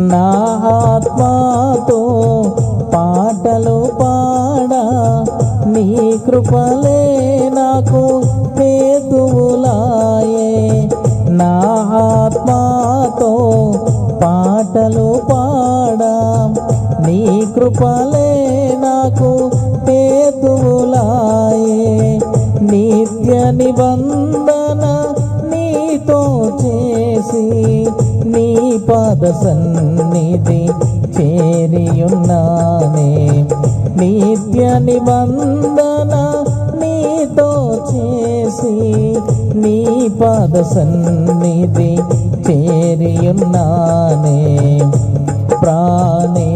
నా ఆత్మతో పాటలు పాడా నీ కృపలే నాకు హేతువులాయే. నా ఆత్మతో పాటలు పాడా నీ కృపలే నాకు హేతువులాయే. నిత్య నిబంధన నీతో చేసి నీ పాద సన్నిధి చేరియున్నానే. నిత్య నిబంధన నీతో చేసి నీ పాద సన్నిధి చేరియున్నానే. ప్రాణే